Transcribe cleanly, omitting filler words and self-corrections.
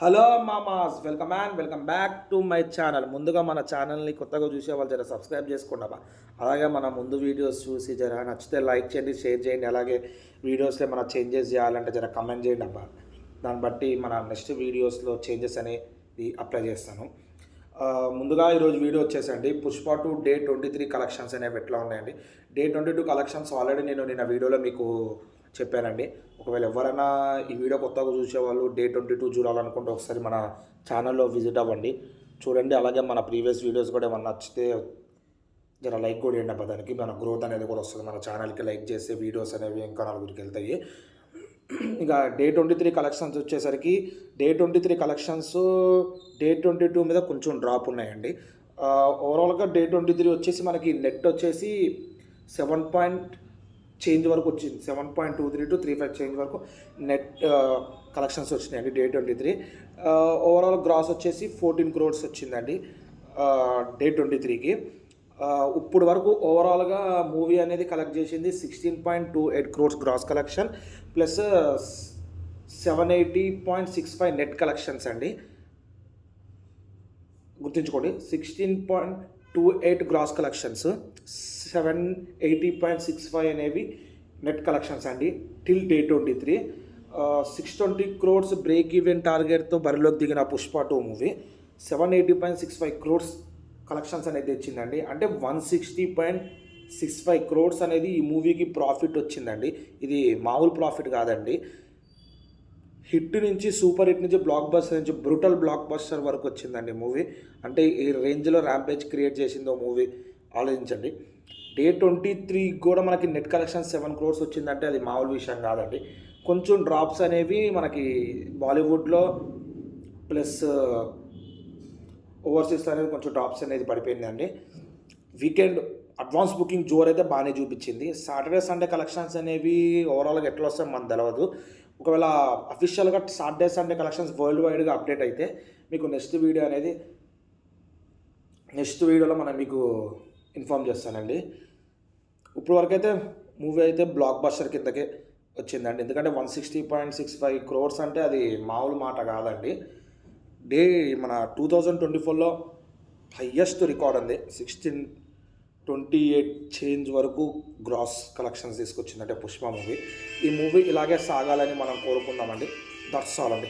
Hello మామాస్, welcome back to my channel. ముందుగా మన ఛానల్ని కొత్తగా చూసే వాళ్ళు జర సబ్స్క్రైబ్ చేసుకోండి. అలాగే మన ముందు వీడియోస్ చూసి జర నచ్చితే లైక్ చేయండి, షేర్ చేయండి. అలాగే వీడియోస్లో మన చేంజెస్ చేయాలంటే జర కమెంట్ చేయండి అబ్బా. దాన్ని బట్టి మన నెక్స్ట్ వీడియోస్లో చేంజెస్ అనేది అప్లై చేస్తాను. ముందుగా ఈరోజు వీడియో వచ్చేసండి పుష్ప 2 డే 23 కలెక్షన్స్ అనేవి ఎట్లా ఉన్నాయండి. డే 22 కలెక్షన్స్ ఆల్రెడీ నేను నిన్న వీడియోలో మీకు చెప్పానండి. ఒకవేళ ఎవరైనా ఈ వీడియో కొత్తగా చూసేవాళ్ళు డే 22 చూడాలనుకుంటే ఒకసారి మన ఛానల్లో విజిట్ అవ్వండి, చూడండి. అలాగే మన ప్రీవియస్ వీడియోస్ కూడా ఏమన్నా నచ్చితే జర లైక్ కూడా చేయండి అబ్బా. దానికి మన గ్రోత్ అనేది కూడా వస్తుంది. మన ఛానల్కి లైక్ చేసే వీడియోస్ అనేవి ఇంకా నలుగురికి వెళ్తాయి. ఇక డే 23 కలెక్షన్స్ వచ్చేసరికి డే 23 కలెక్షన్స్ డే 22 మీద కొంచెం డ్రాప్ ఉన్నాయండి. ఓవరాల్గా డే 23 వచ్చేసి మనకి నెట్ వచ్చేసి 7 చేంజ్ వరకు వచ్చింది. 7.23 to 35 చేంజ్ వరకు నెట్ కలెక్షన్స్ వచ్చినాయండి డే 23. ఓవరాల్ గ్రాస్ వచ్చేసి 14 crores వచ్చిందండి డే 23కి. ఇప్పుడు వరకు ఓవరాల్గా మూవీ అనేది కలెక్ట్ చేసింది 16.28 crores gross collection plus 780.65 net collections అండి. గుర్తుంచుకోండి, 16.28 గ్రాస్ కలెక్షన్స్, 780.65 అనేవి నెట్ కలెక్షన్స్ అండి till day 23. 620 crores break even టార్గెట్తో బరిలోకి దిగిన పుష్ప 2 మూవీ 780.65 crores కలెక్షన్స్ అనేది తెచ్చిందండి. అంటే 160.65 crores అనేది ఈ మూవీకి ప్రాఫిట్ వచ్చిందండి. ఇది మామూలు ప్రాఫిట్ కాదండి. హిట్ నుంచి సూపర్ హిట్ నుంచి బ్లాక్ బస్టర్ నుంచి బ్రూటల్ బ్లాక్ బస్టర్ వరకు వచ్చిందండి మూవీ. అంటే ఈ రేంజ్లో ర్యాంపేజ్ క్రియేట్ చేసిందో మూవీ ఆలోచించండి. డే 23 కూడా మనకి నెట్ కలెక్షన్ 7 crores వచ్చిందంటే అది మామూలు విషయం కాదండి. కొంచెం డ్రాప్స్ అనేవి మనకి బాలీవుడ్లో ప్లస్ ఓవర్సీస్లో అనేది కొంచెం డ్రాప్స్ అనేది పడిపోయిందండి. వీకెండ్ అడ్వాన్స్ బుకింగ్ జోర్ అయితే బాగానే చూపించింది. సాటర్డే సండే కలెక్షన్స్ అనేవి ఓవరాల్గా ఎట్లా వస్తాయో మనకు తెలియదు. ఒకవేళ అఫీషియల్గా సాటర్డే సండే కలెక్షన్స్ వరల్డ్ వైడ్గా అప్డేట్ అయితే మీకు నెక్స్ట్ వీడియోలో మనం మీకు ఇన్ఫామ్ చేస్తానండి. ఇప్పుడు వరకైతే మూవీ అయితే బ్లాక్ బస్టర్ కిందకే వచ్చిందండి. ఎందుకంటే 160.65 crores అంటే అది మామూలు మాట కాదండి. డే మన 2024లో హయ్యెస్ట్ రికార్డ్ ఉంది. 1628 చేంజ్ వరకు గ్రాస్ కలెక్షన్స్ తీసుకొచ్చిందంటే పుష్ప మూవీ. ఈ మూవీ ఇలాగే సాగాలని మనం కోరుకుందామండి. దట్స్ ఆల్ అండి.